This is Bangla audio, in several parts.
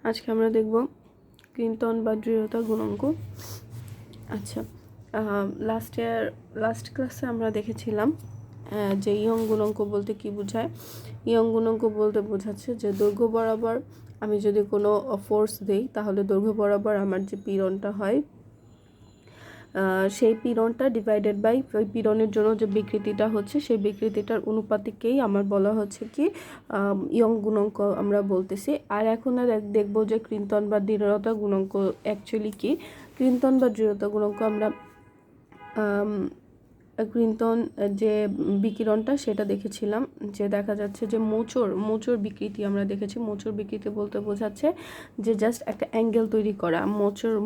আজকে আমরা দেখব ক্রিন্তন বা দৃঢ়তা গুণাঙ্ক। আচ্ছা, লাস্ট ক্লাসে আমরা দেখেছিলাম যে ইয়ং গুণাঙ্ক বলতে কি বোঝায়। ইয়ং গুণাঙ্ক বলতে বোঝাচ্ছে যে দৈর্ঘ্য বরাবর আমি যদি কোনো ফোর্স দিই তাহলে দৈর্ঘ্য বরাবর আমার যে পীড়নটা হয় সেই পীড়নটা ডিভাইডেড বাই ওই পীড়নের জন্য যে বিকৃতিটা হচ্ছে সেই বিকৃতিটার অনুপাতিকেই আমার বলা হচ্ছে কি ইয়ং গুণাঙ্ক আমরা বলতেছি। আর এখন দেখব যে ক্রিন্তন বা দৃঢ়তা গুণাঙ্ক অ্যাকচুয়ালি কি। ক্রিন্তন বা দৃঢ়তা গুণাঙ্ক আমরা ক্রিন্তন যে বিকিরণটা সেটা দেখেছিলাম, যে দেখা যাচ্ছে যে মোচর বিকৃতি আমরা দেখেছি। মোচর বিকৃতি বলতে বোঝাচ্ছে যে জাস্ট একটা অ্যাঙ্গেল তৈরি করা,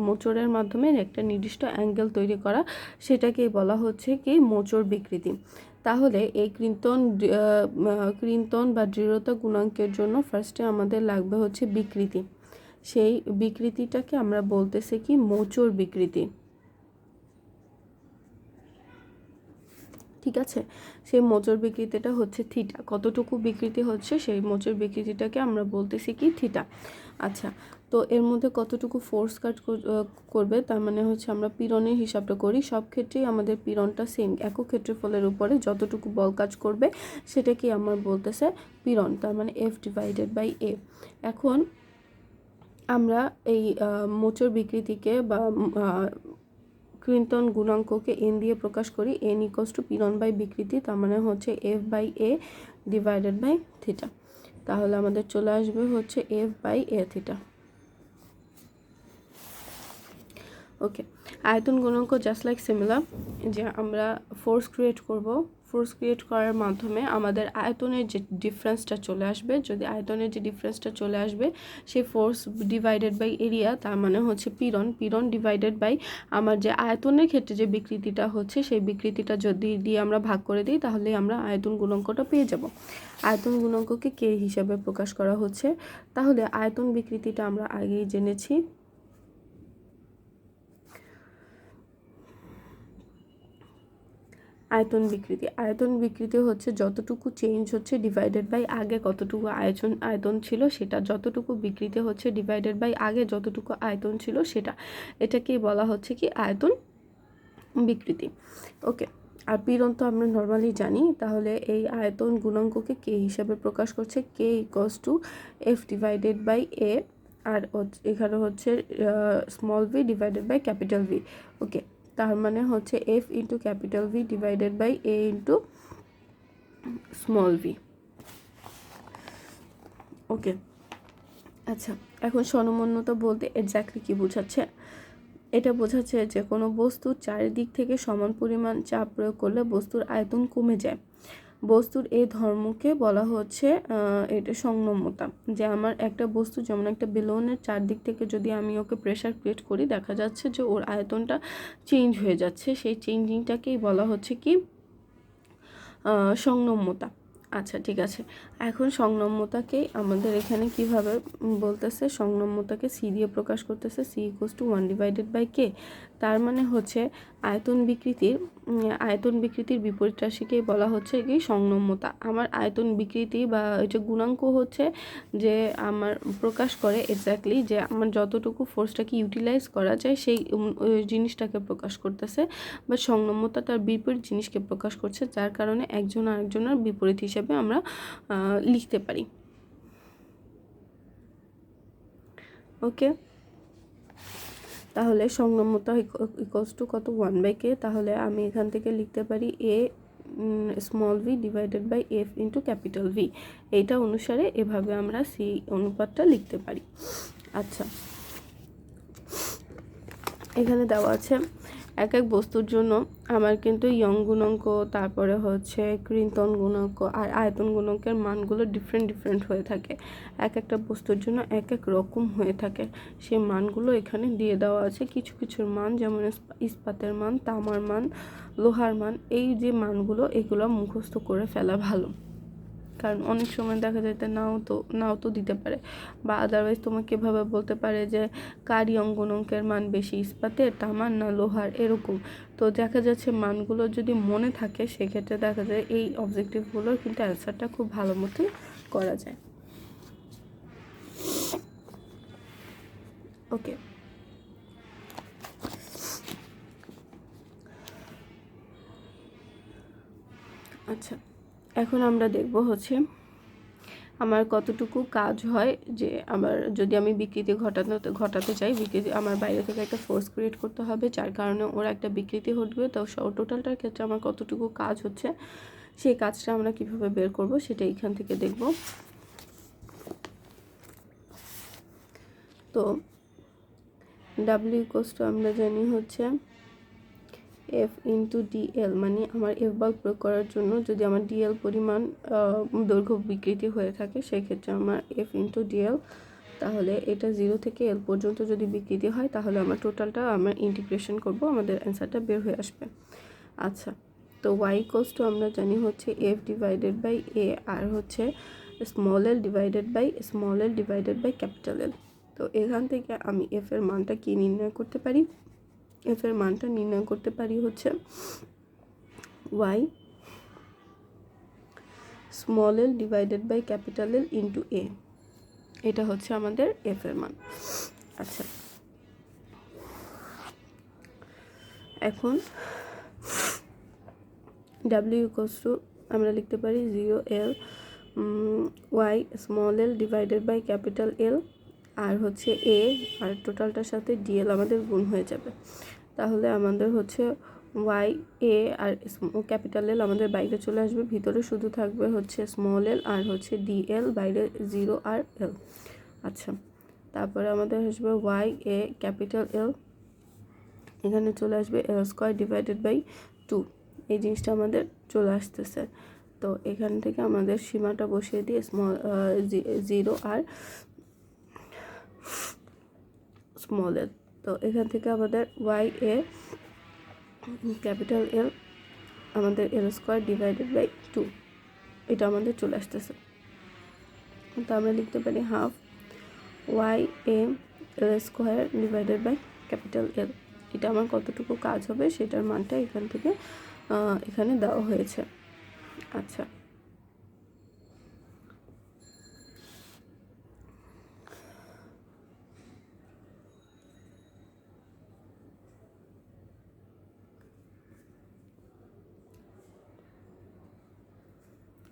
মোচরের মাধ্যমে একটা নির্দিষ্ট অ্যাঙ্গেল তৈরি করা, সেটাকেই বলা হচ্ছে কি মোচর বিকৃতি। তাহলে এই ক্রিন্তন বা দৃঢ়তা গুণাঙ্কের জন্য ফার্স্টে আমাদের লাগবে হচ্ছে বিকৃতি। সেই বিকৃতিটাকে আমরা বলতেছি কি মোচর বিকৃতি। ঠিক আছে, সেই মোচর বিকৃতিটা হচ্ছে থিটা। কতটুকু বিকৃতি হচ্ছে সেই মোচর বিকৃতিটাকে আমরা বলতেছি কি থিটা। আচ্ছা, তো এর মধ্যে কতটুকু ফোর্স কাজ করবে তার মানে হচ্ছে আমরা পীড়নের হিসাবটা করি। সব ক্ষেত্রেই আমাদের পীড়নটা সেম, একক ক্ষেত্রফলের উপরে যতটুকু বল কাজ করবে সেটাকে আমার বলতেছে পীড়ন, তার মানে F ডিভাইডেড বাই A। এখন আমরা এই মোচর বিকৃতিকে বা ক্রিন্তন গুণাঙ্ককে এন দিয়ে প্রকাশ করি। এন ইকোয়াস টু পীড়ন বাই বিকৃতি, তার মানে হচ্ছে F by A divided by theta. তাহলে আমাদের চলে আসবে হচ্ছে F by A theta. Okay, আয়তন গুণাঙ্ক জাস্ট লাইক সিমিলার, যে আমরা ফোর্স ক্রিয়েট করব। ফোর্স ক্রিয়েট করার মাধ্যমে আমাদের আয়তনের যে ডিফারেন্সটা চলে আসবে, যদি আয়তনের যে ডিফারেন্সটা চলে আসবে সেই ফোর্স ডিভাইডেড বাই এরিয়া, তার মানে হচ্ছে পীড়ন ডিভাইডেড বাই আমার যে আয়তনের ক্ষেত্রে যে বিকৃতিটা হচ্ছে সেই বিকৃতিটা যদি দিয়ে আমরা ভাগ করে দিই তাহলে আমরা আয়তন গুণাঙ্কটা পেয়ে যাব। আয়তন গুণাঙ্ককে কে হিসাবে প্রকাশ করা হচ্ছে, তাহলে আয়তন বিকৃতিটা আমরা আগেই জেনেছি। আয়তন বিকৃতি হচ্ছে যতটুকু চেঞ্জ হচ্ছে ডিভাইডেড বাই আগে কতটুকু আয়তন ছিল সেটা, যতটুকু বিকৃতি হচ্ছে ডিভাইডেড বাই আগে যতটুকু আয়তন ছিল সেটা, এটাকেই বলা হচ্ছে কি আয়তন বিকৃতি। ওকে, আর পীড়ন তো আমরা নর্মালি জানি। তাহলে এই আয়তন গুণাঙ্ককে কে হিসাবে প্রকাশ করছে, K equals to F divided by A, আর এখানে হচ্ছে small v divided by capital V। Okay, তার মানে হচ্ছে F into capital V divided by A into small v। Okay, আচ্ছা, এখন সমমন্যতা বলতে এক্স্যাক্টলি কি বোঝাচ্ছে। এটা বোঝাচ্ছে যে কোনো বস্তুর চারিদিক থেকে সমান পরিমাণ চাপ প্রয়োগ করলে বস্তুর আয়তন কমে যায়। বস্তুর এই ধর্মকে বলা হচ্ছে এটা সংনম্যতা। যে আমার একটা বস্তু যেমন একটা বেলুনের চারদিক থেকে যদি আমি ওকে প্রেশার ক্রিয়েট করি, দেখা যাচ্ছে যে ওর আয়তনটা চেঞ্জ হয়ে যাচ্ছে, সেই চেঞ্জিংটাকেই বলা হচ্ছে কি সংনম্যতা। আচ্ছা, ঠিক আছে, এখন সংনম্যতাকে আমাদের এখানে কিভাবে বলতেছে, সংনম্যতাকে সি দিয়ে প্রকাশ করতেছে, C equals to 1 divided by K. তার মানে হচ্ছে আয়তন বিকৃতির বিপরীত রাশিকেই বলা হচ্ছে কি সংনম্যতা। আমার আয়তন বিকৃতি বা যে গুণাঙ্ক হচ্ছে যে আমার প্রকাশ করে এক্স্যাক্টলি যে আমার যতটুকু ফোর্সটাকে ইউটিলাইজ করা যায় সেই জিনিসটাকে প্রকাশ করতেছে, বা সংনম্যতা তার বিপরীত জিনিসকে প্রকাশ করছে, যার কারণে একজন আরেকজনের বিপরীত হিসেবে আমরা লিখতে পারি। ওকে, তাহলে সংনম্যতা ইকুয়ালস টু কত 1 বাই কে। তাহলে আমি এখান থেকে লিখতে পারি A small v divided by F into capital V। এইটা অনুসারে এভাবে আমরা সি অনুপাতটা লিখতে পারি। আচ্ছা, এখানে দেওয়া আছে এক এক বস্তুর জন্য আমার কিন্তু ইয়ং গুণাঙ্ক, তারপরে হচ্ছে ক্রিন্তন গুণাঙ্ক আর আয়তন গুণাঙ্কের মানগুলো ডিফারেন্ট হয়ে থাকে। এক একটা বস্তুর জন্য এক এক রকম হয়ে থাকে, সেই মানগুলো এখানে দিয়ে দেওয়া আছে। কিছুর মান যেমন ইস্পাতের মান, তামার মান, লোহার মান, এই যে মানগুলো এগুলো মুখস্থ করে ফেলা ভালো, কারণ অনেক সময় দেখা যায় নাও তো দিতে পারে, বা আদারওয়াইজ তোমাকে এভাবে বলতে পারে যে কার ইয়ং গুণাঙ্কের মান বেশি, ইস্পাতের, তামার না লোহার, এরকম। তো দেখা যাচ্ছে মানগুলো যদি মনে থাকে সেক্ষেত্রে দেখা যায় এই অবজেক্টিভগুলোর কিন্তু অ্যান্সারটা খুব ভালো মতোই করা যায়। ওকে, আচ্ছা এখন আমরা দেখব হচ্ছে আমার কতটুকু কাজ হয়, যে আমার যদি আমি বিকৃতি ঘটাতে চাই, বিকৃতি আমার বাইরে থেকে একটা ফোর্স ক্রিয়েট করতে হবে, যার কারণে ওরা একটা বিকৃতি ঘটবে। তো টোটালটার ক্ষেত্রে আমার কতটুকু কাজ হচ্ছে, সেই কাজটা আমরা কিভাবে বের করব সেটা এখান থেকে দেখব। তো ডাব্লিউ ইকুয়ালস টু আমরা জানি হচ্ছে এফ ইন্টু ডিএল, মানে আমার এফ বল প্রয়োগ করার জন্য যদি আমার ডিএল পরিমাণ দৈর্ঘ্য বিকৃতি হয়ে থাকে, সেক্ষেত্রে আমার এফ ইন্টু ডিএল, তাহলে এটা 0 থেকে এল পর্যন্ত যদি বিকৃতি হয় তাহলে আমার টোটালটা আমরা ইন্টিগ্রেশন করব, আমাদের অ্যান্সারটা বের হয়ে আসবে। আচ্ছা, তো ওয়াই ইকুয়ালস টু আমরা জানি হচ্ছে এফ ডিভাইডেড বাই এ, আর হচ্ছে small L divided by capital L. তো এখান থেকে আমি এফ এর মানটা কি নির্ণয় করতে পারি? এফ এর মানটা নির্ণয় করতে পারি হচ্ছে Y small L divided by capital L into A, এটা হচ্ছে আমাদের এফ এর মান। আচ্ছা, এখন ডাব্লিউ ইকুয়ালস টু আমরা লিখতে পারি 0L Y small L divided by capital L, আর হচ্ছে এ, আর টোটালটার সাথে ডিএল আমাদের গুণ হয়ে যাবে। তাহলে আমাদের হচ্ছে ওয়াই এ আর ক্যাপিটাল এল আমাদের বাইরে চলে আসবে, ভিতরে শুধু থাকবে হচ্ছে স্মল এল আর হচ্ছে ডিএল, বাইরে 0 আর এল। আচ্ছা, তারপরে আমাদের আসবে ওয়াই এ ক্যাপিটাল এল, এখানে চলে আসবে এল স্কোয়ার ডিভাইডেড বাই 2, এই জিনিসটা আমাদের চলে আসতেছে। তো এখান থেকে আমাদের সীমাটা বসিয়ে দিয়ে 0 আর স্মল এল, তো এখান থেকে আমাদের ওয়াই এ ক্যাপিটাল এল আমাদের এল স্কোয়ার ডিভাইডেড বাই 2, এটা আমাদের চলে আসতেছে। তো আমরা লিখতে পারি half Y A L square divided by capital L, এটা আমার কতটুকু কাজ হবে সেটার মানটা এখান থেকে এখানে দেওয়া হয়েছে। আচ্ছা,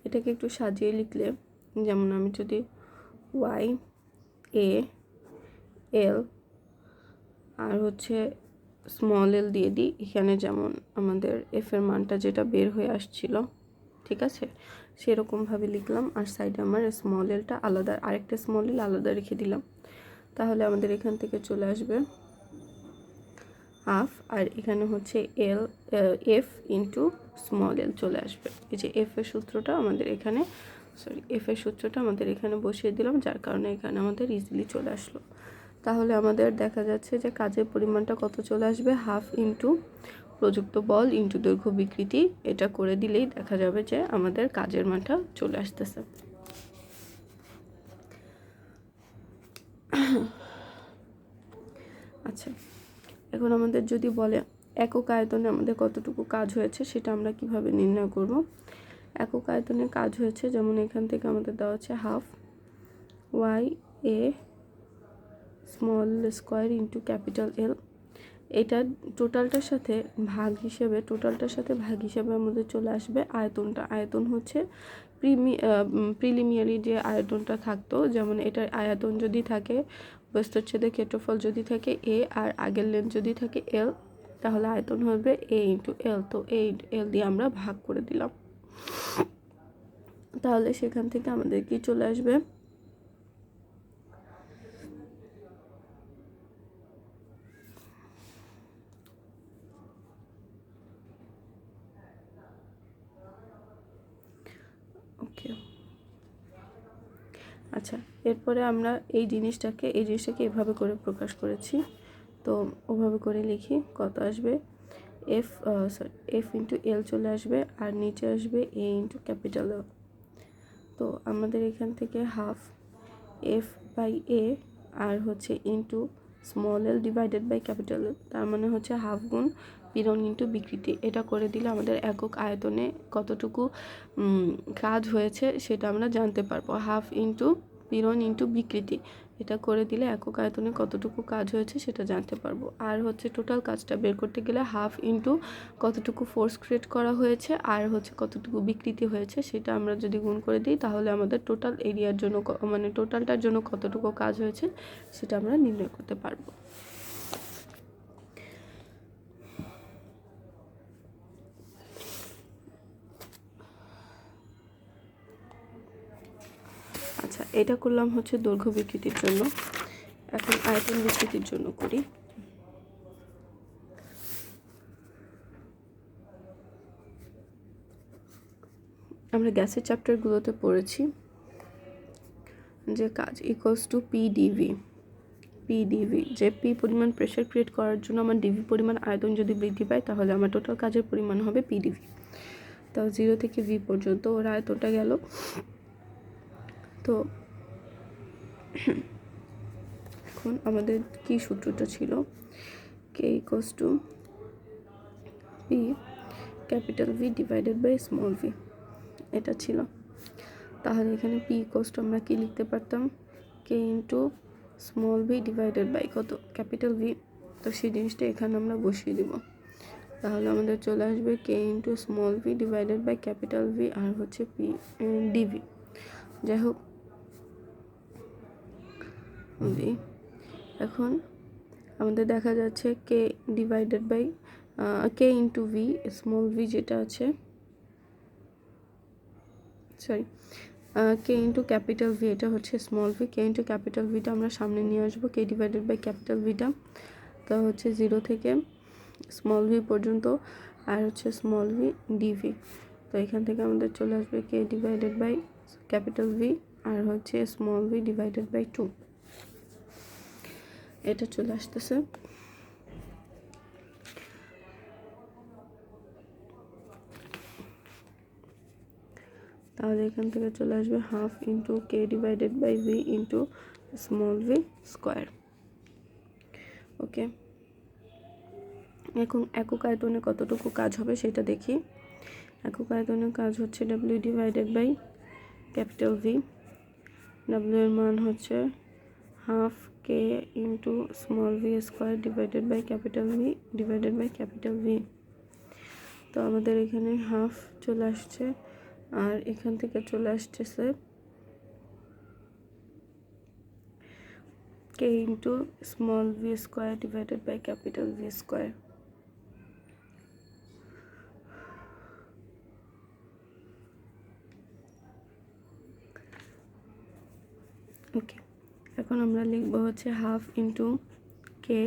এটাকে একটু সাজিয়ে লিখলে, যেমন আমি যদি ওয়াই এ এল আর হচ্ছে স্মল এল দিয়ে দিই, এখানে যেমন আমাদের এফ এর মানটা যেটা বের হয়ে আসছিল, ঠিক আছে, সেরকমভাবে লিখলাম, আর সাইডে আমার স্মল এলটা আলাদা, আরেকটা স্মল এল আলাদা রেখে দিলাম। তাহলে আমাদের এখান থেকে চলে আসবে হাফ, আর এখানে হচ্ছে এল এফ ইন্টু স্মল এল চলে আসবে। এই যে এফ এর সূত্রটা আমাদের এখানে বসিয়ে দিলাম, যার কারণে এখানে আমাদের ইজিলি চলে আসলো। তাহলে আমাদের দেখা যাচ্ছে যে কাজের পরিমাণটা কত চলে আসবে, হাফ ইন্টু প্রযুক্ত বল ইন্টু দৈর্ঘ্য বিকৃতি, এটা করে দিলেই দেখা যাবে যে আমাদের কাজের মানটা চলে আসতেছে। আচ্ছা, এখন আমাদের যদি বলে একক আয়তনে আমাদের কতটুকু কাজ হয়েছে, সেটা আমরা কিভাবে নির্ণয় করব? একক আয়তনে কাজ হয়েছে, যেমন এখান থেকে আমাদের দেওয়া হচ্ছে half Y A small square into capital L, এটা টোটালটার সাথে ভাগ হিসেবে আমাদের চলে আসবে আয়তনটা। আয়তন হচ্ছে প্রিলিমিনারি যে আয়তনটা থাকতো, যেমন এটার আয়তন যদি থাকে, বস্তুচ্ছেদের ক্ষেত্রফল যদি থাকে এ, আর আগের লেন্থ যদি থাকে এল, তাহলে আয়তন হবে এ ইন্টু এল। তো এ এল দিয়ে আমরা ভাগ করে দিলাম, তাহলে সেখান থেকে আমাদের কি চলে আসবে, ওকে। আচ্ছা, এরপরে আমরা এই জিনিসটাকে এভাবে করে প্রকাশ করেছি, তো ওভাবে করে লিখি, কত আসবে এফ ইন্টু এল চলে আসবে, আর নিচে আসবে এ ইন্টু ক্যাপিটাল এল। তো আমাদের এখান থেকে হাফ এফ বাই এ আর হচ্ছে into small L divided by capital L, তার মানে হচ্ছে হাফ গুণ পীড়ন ইন্টু বিকৃতি, এটা করে দিলে আমাদের একক আয়তনে কতটুকু কাজ হয়েছে সেটা আমরা জানতে পারবো। হাফ ইন্টু পীড়ন ইন্টু বিকৃতি, এটা করে দিলে একক আয়তনে কতটুকু কাজ হয়েছে সেটা জানতে পারবো। আর হচ্ছে টোটাল কাজটা বের করতে গেলে হাফ ইন্টু কতটুকু ফোর্স ক্রিয়েট করা হয়েছে আর হচ্ছে কতটুকু বিকৃতি হয়েছে সেটা আমরা যদি গুণ করে দিই তাহলে আমাদের টোটাল এরিয়ার জন্য মানে টোটালটার জন্য কতটুকু কাজ হয়েছে সেটা আমরা নির্ণয় করতে পারবো। আচ্ছা, এটা করলাম হচ্ছে দৈর্ঘ্য বিকৃতির জন্য। এখন আয়তন বিকৃতির জন্য করি। আমরা গ্যাসের চ্যাপ্টারগুলোতে পড়েছি যে কাজ ইকুয়ালস টু পিডিভি। যে পি পরিমাণ প্রেশার ক্রিয়েট করার জন্য আমার ডিভি পরিমাণ আয়তন যদি বৃদ্ধি পায় তাহলে আমার টোটাল কাজের পরিমাণ হবে পিডিভি। তাও 0 থেকে ভি পর্যন্ত ওর আয়তনটা গেল। তো এখন আমাদের কি সূত্রটা ছিল, K equals to P capital V divided by small V, এটা ছিল। তাহলে এখানে পি ইকুয়ালস টু আমরা কি লিখতে পারতাম, K into small V divided by কত ক্যাপিটাল ভি। তো সেই জিনিসটা এখানে আমরা বসিয়ে দিব। তাহলে আমাদের চলে আসবে K into small V divided by capital V আর হচ্ছে পি ডিভি। যাই হোক, এখন আমাদের দেখা যাচ্ছে K divided by K into V small V যেটা আছে, sorry K into capital V এটা হচ্ছে small V. K into capital ভিটা আমরা সামনে নিয়ে আসবো, কে ডিভাইডেড বাই ক্যাপিটাল ভিটা। তো হচ্ছে 0 থেকে স্মল ভি পর্যন্ত আর হচ্ছে স্মল ভি ডিভি। তো এখান থেকে আমাদের চলে আসবে কে ডিভাইডেড বাই ক্যাপিটাল ভি আর হচ্ছে স্মল ভি ডিভাইডেড বাই 2, এটা চলে আসতেছে। তাহলে এখান থেকে চলে আসবে half into K divided by V into small V square. Okay, এখন একক আয়তনে কতটুকু কাজ হবে সেটা দেখি। একক আয়তনের কাজ হচ্ছে W divided by capital V. W এর মান হচ্ছে half K into small V square divided by capital V divided by capital V. তো আমাদের এখানে হাফ চলে আসছে আর এখান থেকে চলে আসতেছে K into small V square divided by capital V square. Okay, এখন আমরা লিখবো হচ্ছে half into K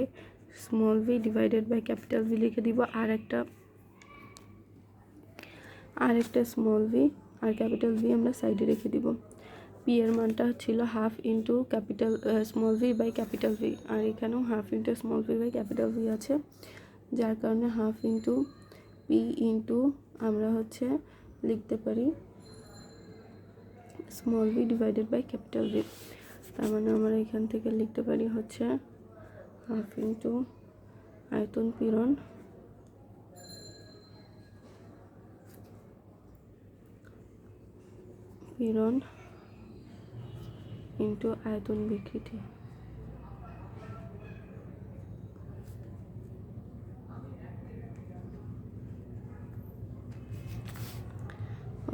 small V divided by capital V লিখে দিব, আর একটা স্মল ভি আর ক্যাপিটাল ভি আমরা সাইডে রেখে দিব। পি এর মানটা ছিল half into capital small V by capital V, আর এখানেও half into small V by capital V আছে, যার কারণে হাফ ইন্টু পি ইন্টু আমরা হচ্ছে লিখতে পারি small V divided by capital V. তার মানে আমরা এখান থেকে লিখতে পারি হচ্ছে হাফ ইন্টু আয়তন পীড়ন ইন্টু আয়তন বিকৃতি।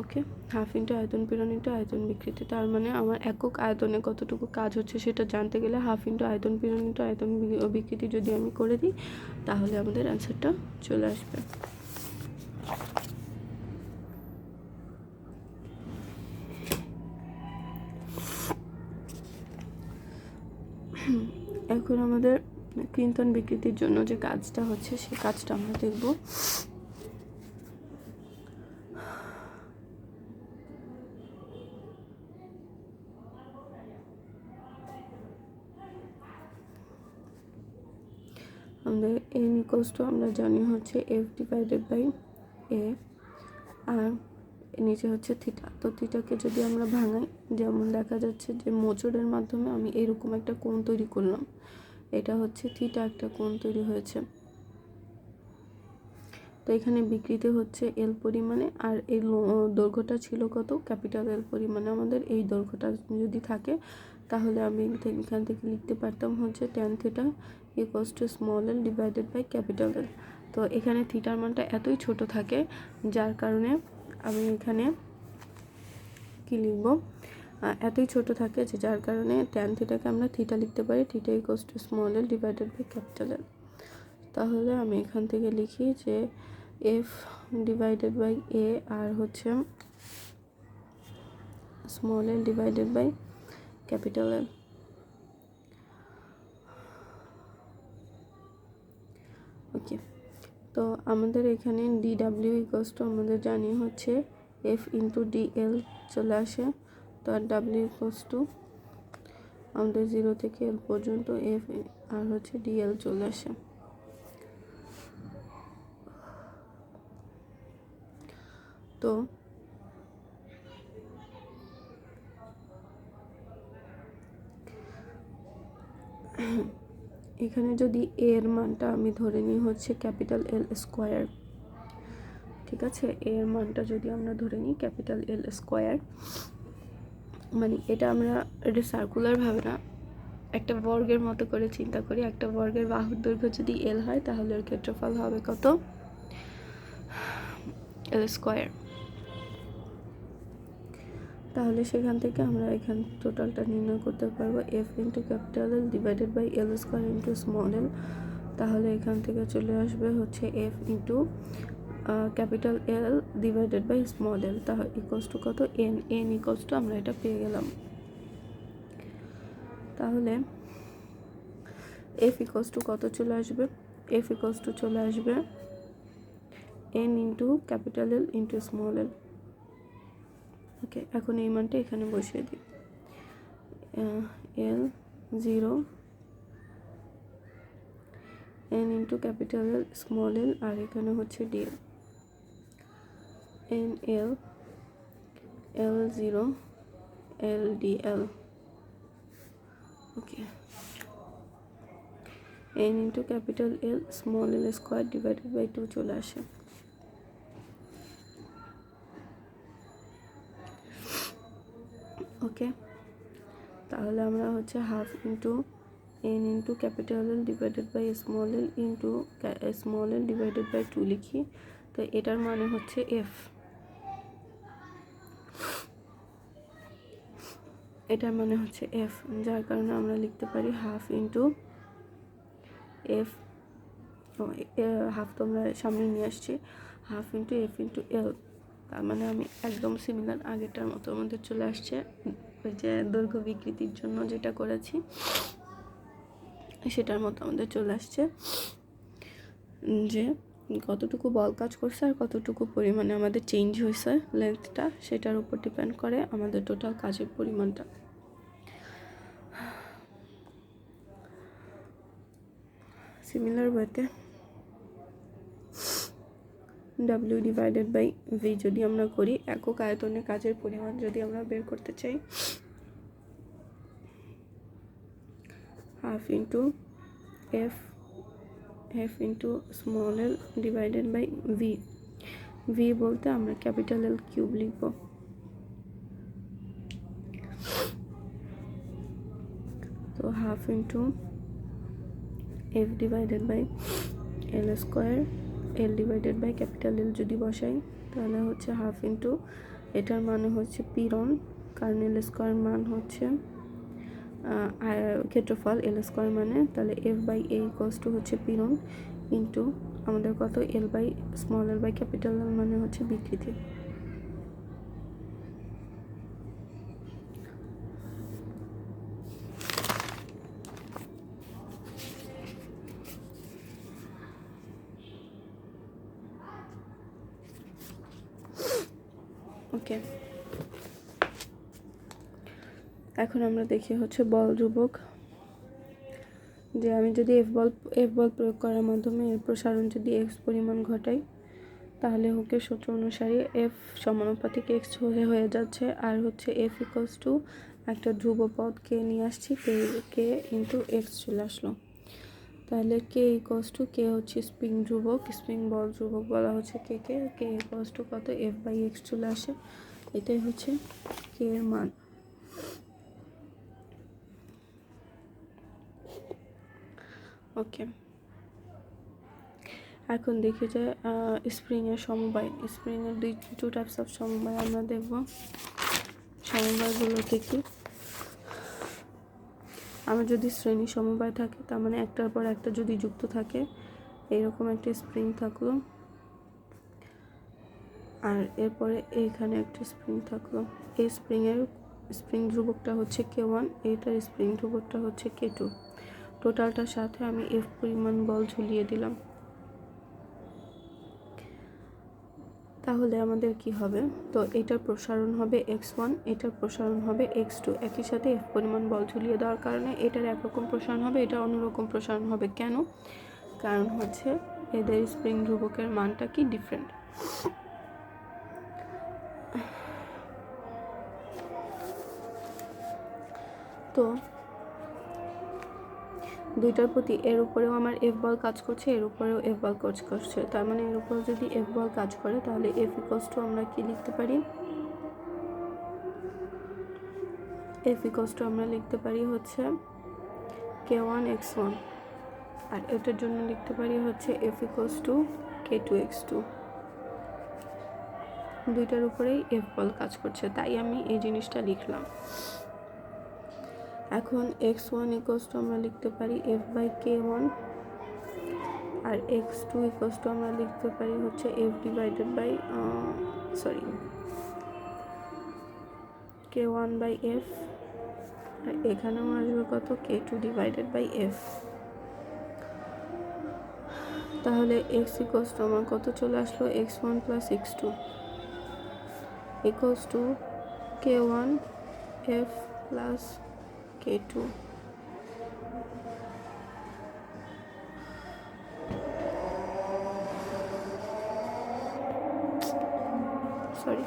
ওকে, হাফ ইন্টু আয়তন পীড়ন ইন্টু আয়তন বিকৃতি। তার মানে আমার একক আয়তনে কতটুকু কাজ হচ্ছে সেটা জানতে গেলে হাফ ইন্টু আয়তন পীড়ন ইন্টু আয়তন বিকৃতি যদি আমি করে দিই তাহলে আমাদের অ্যান্সারটা চলে আসবে। এখন আমাদের ক্রিন্তন বিকৃতির জন্য যে কাজটা হচ্ছে সেই কাজটা আমরা দেখব। আমাদের এন ইকুয়ালস টু আমরা জানি হচ্ছে এফ ডিভাইডেড বাই এ, আর নিচে হচ্ছে থিটা। তো থিটাকে যদি আমরা ভাঙাই, যেমন দেখা যাচ্ছে যে মোচড়ের মাধ্যমে আমি এরকম একটা কোণ তৈরি করলাম, এটা হচ্ছে থিটা একটা কোণ তৈরি হয়েছে। তো তো এখানে বিকৃতি হচ্ছে এল পরিমাণে, আর এই দৈর্ঘ্যটা ছিল কত, ক্যাপিটাল এল পরিমাণে। আমাদের এই দৈর্ঘ্যটা যদি থাকে তাহলে আমি এখান থেকে লিখতে পারতাম হচ্ছে tan theta equals to small L divided by capital L. তো এখানে থিটার মানটা এতই ছোট থাকে যার কারণে আমি এখানে কি লিখব, এতই ছোট থাকে যে যার কারণে tan থিটাকে আমরা থিটা লিখতে পারি, theta equals to small L divided by capital L. তাহলে আমি এখান থেকে লিখি যে এফ ডিভাইডেড বাই এ আর হচ্ছে small L divided by capital L. Okay, তো আমাদের এখানে ডি ডাব্লিউ ইকুয়ালস টু আমাদের জানি হচ্ছে এফ ইন্টু ডি এল চলে আসে। তো আর ডাব্লিউ ইকুয়ালস টু আমাদের 0 থেকে এল পর্যন্ত এফ আর হচ্ছে ডি এল চলে আসে। তো এখানে যদি এর মানটা আমি ধরে নিই হচ্ছে ক্যাপিটাল এল স্কোয়ার, ঠিক আছে, এর মানটা যদি আমরা ধরে নিই ক্যাপিটাল এল স্কোয়ার, মানে এটা আমরা এটা সার্কুলারভাবে না, একটা বর্গের মতো করে চিন্তা করি। একটা বর্গের বাহুর দৈর্ঘ্য যদি এল হয় তাহলে এর ক্ষেত্রফল হবে কত, এল স্কোয়ার। তাহলে সেখান থেকে আমরা এখান টোটালটা নির্ণয় করতে পারবো F into capital L divided by L square into small L. তাহলে এখান থেকে চলে আসবে হচ্ছে F into capital L divided by small L, তাহলে ইকুয়ালস টু কত, এন। এন ইকুয়ালস টু আমরা এটা পেয়ে গেলাম। তাহলে এফ ইকুয়ালস টু কত চলে আসবে, এফ ইকুয়ালস টু চলে আসবে N into capital L into small L. Okay, এখন এই মানটা এখানে বসিয়ে দিই, L 0 N into capital L small L, আর এখানে হচ্ছে dL, N L L 0 L dL. Okay, N into capital L small L square divided by 2 চলে আসে। ওকে, তাহলে আমরা হচ্ছে half into N into capital L divided by small L into small L divided by 2 লিখি। তো এটার মানে হচ্ছে এফ, এটার মানে হচ্ছে এফ, যার কারণে আমরা লিখতে পারি হাফ ইন্টু এফ, হাফ তো আমরা সামনে নিয়ে আসছি, half into F into L. তার মানে আমি একদম সিমিলার আগেরটার মতো আমাদের চলে আসছে, ওই যে দৈর্ঘ্য বিকৃতির জন্য যেটা করেছি সেটার মতো আমাদের চলে আসছে, যে কতটুকু বল কাজ করছে আর কতটুকু পরিমাণে আমাদের চেঞ্জ হয়েছে লেন্থটা, সেটার উপর ডিপেন্ড করে আমাদের টোটাল কাজের পরিমাণটা। সিমিলার ওয়েতে ডাব্লিউ ডিভাইডেড বাই ভি যদি আমরা করি, একক আয়তনে কাজের পরিমাণ যদি আমরা বের করতে চাই, half into F F into small L divided by V. V বলতে আমরা ক্যাপিটাল এল কিউব লিখব। তো half into F divided by L square, L divided by capital L যদি বসাই তাহলে হচ্ছে হাফ ইন্টু, এটার মানে হচ্ছে পীড়ন, কারণ এল স্কোয়ার মান হচ্ছে ক্ষেত্রফল, এল স্কোয়ার মানে তাহলে F by A equals to হচ্ছে পীড়ন ইন্টু আমাদের কত, L by small L by capital L মানে হচ্ছে বিকৃতি। ওকে, এখন আমরা দেখি হচ্ছে বল ধ্রুবক, যে আমি যদি এফ বল প্রয়োগ করার মাধ্যমে এর প্রসারণ যদি এক্স পরিমাণ ঘটাই তাহলে হুকের সূত্র অনুসারে এফ সমানুপাতিক এক্স হয়ে যাচ্ছে, আর হচ্ছে এফ ইকুয়ালস টু একটা ধ্রুব পদ কে নিয়ে আসছি, কে ইন্টু এক্স চলে আসলো। তাহলে কে ইকুয়ালস টু, কে হচ্ছে স্প্রিং ধ্রুবক, স্প্রিং বল ধ্রুবক বলা হচ্ছে কে কে, কে ইকুয়ালস টু কত F/x চলে আসে, এটাই হচ্ছে কে এর মান। ওকে, এখন দেখি যে স্প্রিংয়ের সমবায়, স্প্রিংয়ের টু টাইপস অফ সমবায় আমরা দেখব। সমবায়গুলো কি? আমার যদি শ্রেণী সমবায় থাকে, তার মানে একটার পর একটা যদি যুক্ত থাকে, এইরকম একটা স্প্রিং থাকলো, আর এরপরে এইখানে একটা স্প্রিং থাকলো। এই স্প্রিংয়ের স্প্রিং ধ্রুবকটা হচ্ছে K1, এইটার স্প্রিং ধ্রুবকটা হচ্ছে K2। টোটালটার সাথে আমি F পরিমাণ বল ঝুলিয়ে দিলাম। তাহলে আমাদের কি হবে? তো এটার প্রসারণ হবে x1, এটার প্রসারণ হবে x2। একই সাথে F পরিমাণ বল ঝুলিয়ে দেওয়ার কারণে এটার একরকম প্রসারণ হবে, এটা অন্যরকম প্রসারণ হবে। কেন? কারণ হচ্ছে এদের স্প্রিং ধ্রুবকের মানটা কি ডিফারেন্ট। তো দুইটার প্রতি এর উপরেও আমার F বল কাজ করছে, এর উপরেও F বল কাজ করছে। তার মানে এর উপরেও যদি F বল কাজ করে, তাহলে F ইকুয়ালস টু আমরা কি লিখতে পারি? F ইকুয়ালস টু আমরা লিখতে পারি হচ্ছে K1 x1, আর এটার জন্য লিখতে পারি হচ্ছে F equals to K2 x2। দুইটার উপরেই F বল কাজ করছে, তাই আমি এই জিনিসটা লিখলাম। এখন x1 ইকুয়ালস টু আমরা লিখতে পারি F/K1, R x2 equals to আমরা লিখতে পারি হচ্ছে F ডিভাইডেড বাই K1/F, আর এখানেও আসবে কত? K2 divided by F। তাহলে x ইকুয়ালস টু আমার কত চলে আসলো? x1 plus x2 equals to K1 F plus K2। Sorry,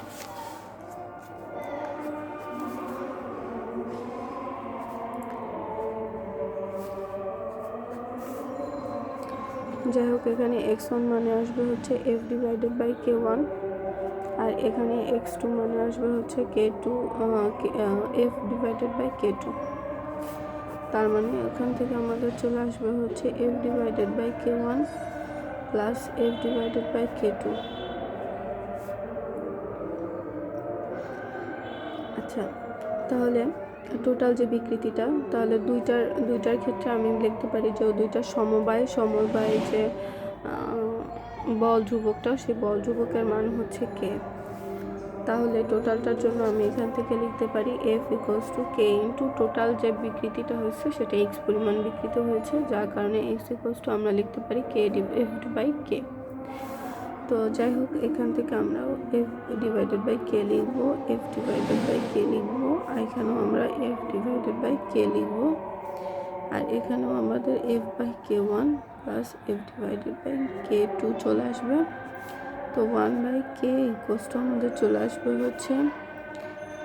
যাই হোক, এখানে x1 মানে আসবে হচ্ছে F ডিভাইডেড বাই K1, আর এখানে x2 মানে আসবে হচ্ছে K2 F divided by K2। তার মানে এখান থেকে আমাদের চলে আসবে হচ্ছে F divided by K1 plus F divided by K2। আচ্ছা, তাহলে টোটাল যে বিকৃতিটা, তাহলে দুইটার ক্ষেত্রে আমি লিখতে পারি যে দুইটা সমবায় যে বল ধ্রুবকটা, সেই বল ধ্রুবকের মান হচ্ছে K। তাহলে টোটালটার জন্য আমি এখান থেকে লিখতে পারি F equals to K into total যে বিকৃতিটা হয়েছে সেটা x পরিমাণ বিকৃত হয়েছে, যার কারণে x ইকুয়ালস টু আমরা লিখতে পারি F বাই K। তো যাই হোক, এখান থেকে আমরা F ডিভাইডেড বাই K লিখবো, F ডিভাইডেড বাই K লিখবো, আর এখানেও আমরা F ডিভাইডেড বাই K লিখবো, আর এখানেও আমাদের F/K1 plus F divided by K2 চলে আসবে। তো 1/K ইকুয়ালস টু আমাদের চলে আসবে হচ্ছে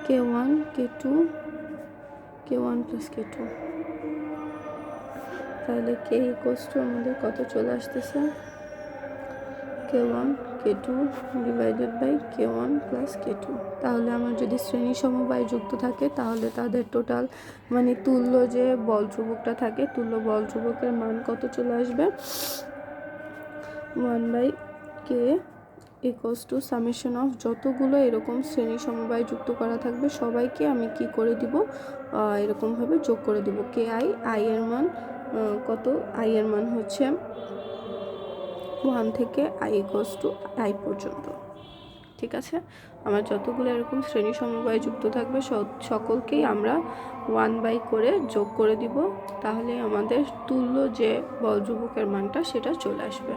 K1 K2 K1 plus K2। তাহলে K ইকুয়ালস টু আমাদের কত চলে আসতেছে? K1 K2 divided by K1 plus K2। তাহলে আমার যদি শ্রেণী সমবায় যুক্ত থাকে, তাহলে তাদের টোটাল মানে তুল্য যে বল ধ্রুবকটা থাকে, তুল্য বল ধ্রুবকের মান কত চলে আসবে? 1/K equals to summation of যতগুলো এরকম শ্রেণী সমবায় যুক্ত করা থাকবে সবাইকে আমি কি করে দিব? এরকমভাবে যোগ করে দিব। আই এর মান কত? আই এর মান হচ্ছে 1 থেকে I ইকুয়ালস টু I পর্যন্ত। ঠিক আছে, আমার যতগুলো এরকম শ্রেণী সমবায় যুক্ত থাকবে সকলকেই আমরা 1/, করে যোগ করে দিব, তাহলে আমাদের তুল্য যে বল ধ্রুবকের মানটা সেটা চলে আসবে।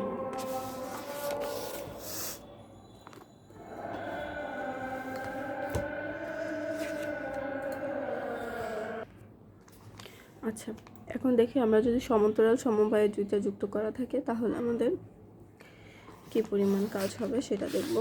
আচ্ছা, এখন দেখি আমরা যদি সমান্তরাল সমবায়ে দুইটা যুক্ত করা থাকে, তাহলে আমাদের কি পরিমাণ কাজ হবে সেটা দেখব।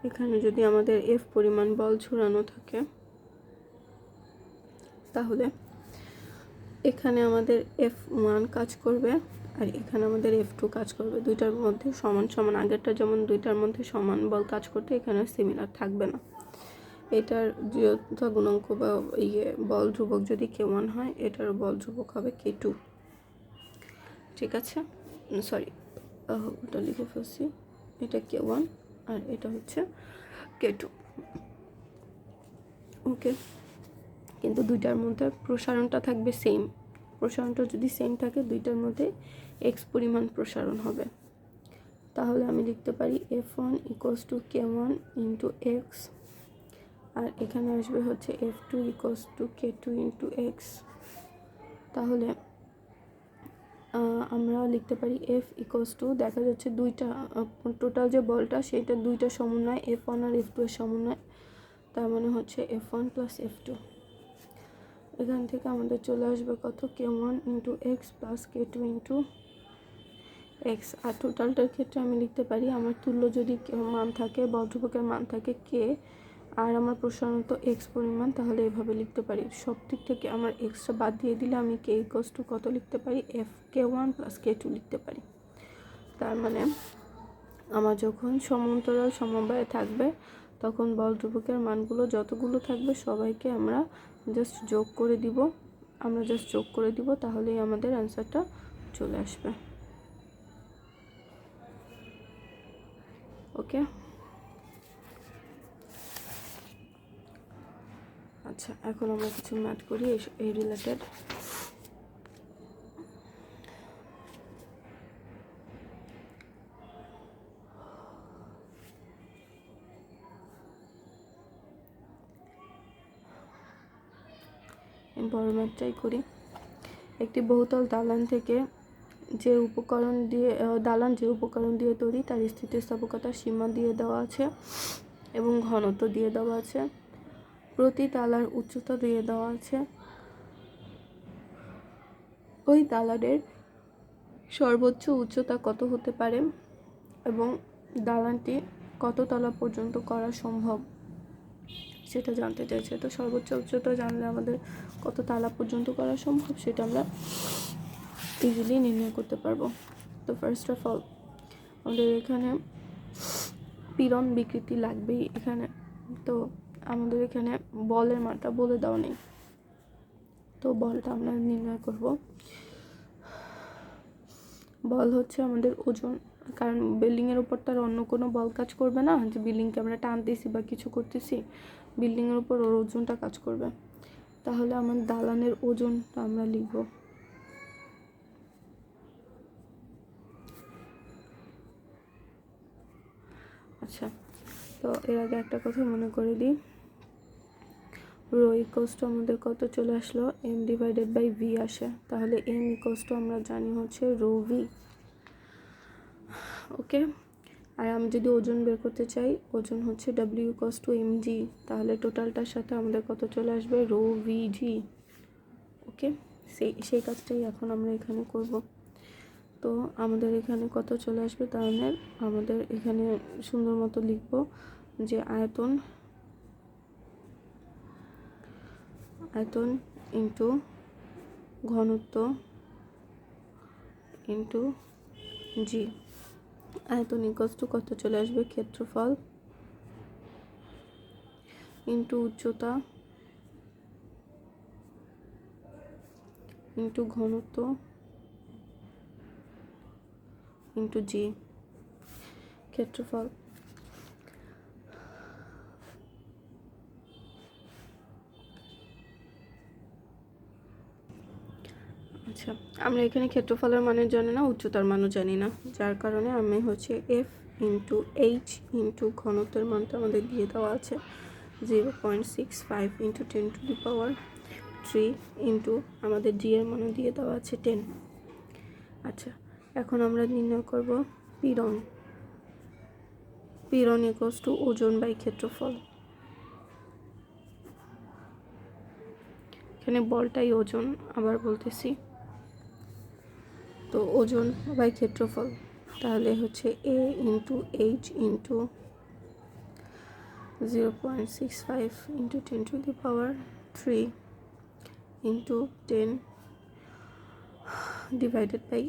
এখানে যদি আমাদের এফ পরিমাণ বল ঝুরানো থাকে, তাহলে এখানে আমাদের F1 কাজ করবে আর এখানে আমাদের F2 কাজ করবে। দুইটার মধ্যে সমান সমান, আগেরটা যেমন দুইটার মধ্যে সমান বল কাজ করতে, এখানে সিমিলার থাকবে না। এটার দৃঢ়তা গুণাঙ্ক বা বল ধ্রুবক যদি K1 হয়, এটার বল ধ্রুবক হবে K2। ঠিক আছে, সরি ওটা লিখে ফেলছি, এটা K1 আর এটা হচ্ছে K2। ওকে, কিন্তু দুইটার মধ্যে প্রসারণটা থাকবে সেম। প্রসারণটা যদি সেম থাকে, দুইটার মধ্যে এক্স পরিমাণ প্রসারণ হবে। তাহলে আমি লিখতে পারি F1 = K1 × x, আর এখানে আসবে হচ্ছে F2 = K2 × x। তাহলে আমরা লিখতে পারি F = দেখা যাচ্ছে দুইটা টোটাল যে বলটা সেটা দুইটা সমন্বয়, F1 আর F2 এর সমন্বয়, তার মানে হচ্ছে F1 + F2। এখান থেকে আমাদের চলে আসবে কত, K1 × x + K2 × x। আর টোটালটার ক্ষেত্রে আমি লিখতে পারি, আমার তুল্য যদি মান থাকে, বল ধ্রুবকের মান থাকে K, আর আমার প্রসারণ তো x পরিমাণ, তাহলে এভাবে লিখতে পারি। সব দিক থেকে আমার এক্সটা বাদ দিয়ে দিলে আমি K = কত লিখতে পারি, K1 + K2 লিখতে পারি। তার মানে আমার যখন সমান্তরাল সমবায়ে থাকবে, তখন বল ধ্রুবকের মানগুলো যতগুলো থাকবে সবাইকে আমরা জাস্ট যোগ করে দিব, তাহলেই আমাদের অ্যান্সারটা চলে আসবে। ওকে, আচ্ছা, এখন আমরা কিছু ম্যাথ করি এই রিলেটেড। বড় ম্যাথটাই করি। একটি বহুতল দালান যে উপকরণ দিয়ে তৈরি, তার স্থিতিস্থাপকতার সীমা দিয়ে দেওয়া আছে এবং ঘনত্ব দিয়ে দেওয়া আছে। প্রতি তালার উচ্চতা দিয়ে দেওয়া আছে। ওই দালানের সর্বোচ্চ উচ্চতা কত হতে পারে এবং দালানটি কত তলা পর্যন্ত করা সম্ভব সেটা জানতে চাইছে। তো সর্বোচ্চ উচ্চতা জানলে আমাদের কত তালা পর্যন্ত করা সম্ভব সেটা আমরা ইজিলি নির্ণয় করতে পারবো। তো ফার্স্ট অফ অল আমাদের এখানে পীড়ন বিকৃতি লাগবেই এখানে। তো আমাদের এখানে বলের মানটা বলে দেওয়া নেই, তো বলটা আমরা নির্ণয় করব। বল হচ্ছে আমাদের ওজন, কারণ বিল্ডিংয়ের উপর তার অন্য কোনো বল কাজ করবে না, যে বিল্ডিংকে আমরা টানতেছি বা কিছু করতেছি, বিল্ডিংয়ের উপর ওর ওজনটা কাজ করবে। তাহলে আমার দালানের ওজনটা আমরা লিখব। আচ্ছা, তো এর আগে একটা কথা মনে করে দিই, রো = আমাদের কত চলে আসলো, m/v আসে। তাহলে m = আমরা জানি হচ্ছে ρv। ওকে, আর আমি যদি ওজন বের করতে চাই, ওজন হচ্ছে w = mg, তাহলে টোটালটার সাথে আমাদের কত চলে আসবে, ρvg। ওকে, সেই কাজটাই এখন আমরা এখানে করব। তো আমাদের এখানে কত চলে আসবে, তাহলে আমাদের এখানে সুন্দর মতো লিখব যে আয়তন ইন্টু ঘনত্ব ইন্টু জি। আয়তন = কত চলে আসবে, ক্ষেত্রফল ইন্টু উচ্চতা ইন্টু ঘনত্ব ইন্টু জি। ক্ষেত্রফল, আচ্ছা, আমরা এখানে ক্ষেত্রফলের মানের জানি না, উচ্চতার মানও জানি না, যার কারণে আমি হচ্ছে F × H × ঘনত্বের মানটা আমাদের দিয়ে দেওয়া আছে 0.65 × 10⁻³ ইন্টু আমাদের জি এর মানও দিয়ে দেওয়া আছে 10। আচ্ছা, এখন আমরা নির্ণয় করব পীড়ন = ওজন বাই ক্ষেত্রফল। এখানে বলটাই ওজন, আবার বলতেছি, তো ওজন বাই ক্ষেত্রফল, তাহলে হচ্ছে A × H × 0.65 into 10 to the power 3 into 10 divided by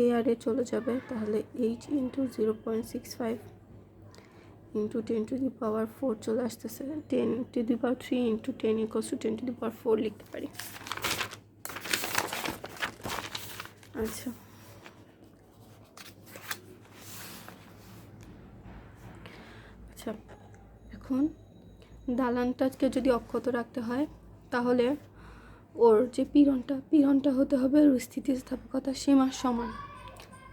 A আর এ চলে যাবে, তাহলে 8 into 0.65 into 10 to the power 4 চলে আসতেছে। 10 to the power 3 into 10 equals to 10 to the power 4 লিখতে পারি। আচ্ছা, আচ্ছা এখন দালানটাকে যদি অক্ষত রাখতে হয় তাহলে ওর যে পীড়নটা হতে হবে ওর স্থিতিস্থাপকতার সীমার সমান।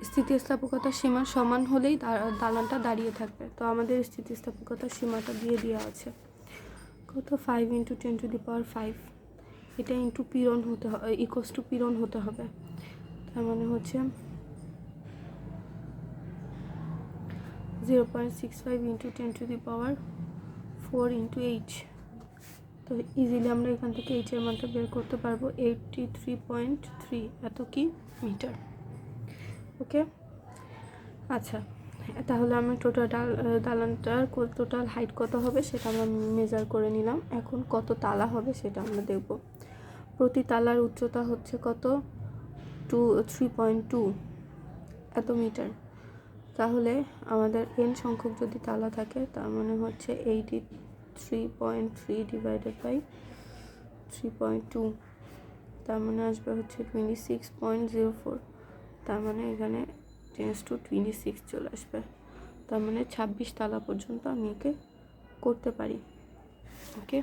স্থিতিস্থাপকতার সীমার সমান হলেই দালানটা দাঁড়িয়ে থাকবে। তো আমাদের স্থিতিস্থাপকতার সীমাটা দিয়ে দেওয়া আছে কত, 5 into 10 to the power 5, এটা ইন্টু পীড়ন হতে হবে, ইকুয়ালস টু পীড়ন হতে হবে। তার মানে হচ্ছে 0.65 into 10 to the power 4 into 8। তো ইজিলি আমরা এখান থেকে এইচ এর মানটা বের করতে পারবো, 83.3 এত কি মিটার। ওকে, আচ্ছা তাহলে আমি দালানটার টোটাল হাইট কত হবে সেটা আমরা মেজার করে নিলাম। এখন কত তালা হবে সেটা আমরা দেখব। প্রতি তালার উচ্চতা হচ্ছে কত, 3.2 এত মিটার। তাহলে আমাদের n সংখ্যক যদি তালা থাকে তার মানে হচ্ছে 83.3 ডিভাইডেড বাই 3.2, তার মানে আসবে হচ্ছে 26.04। তার মানে এখানে 10⁻26 চলে আসবে। তার মানে 26 তালা পর্যন্ত আমি একে করতে পারি। ওকে।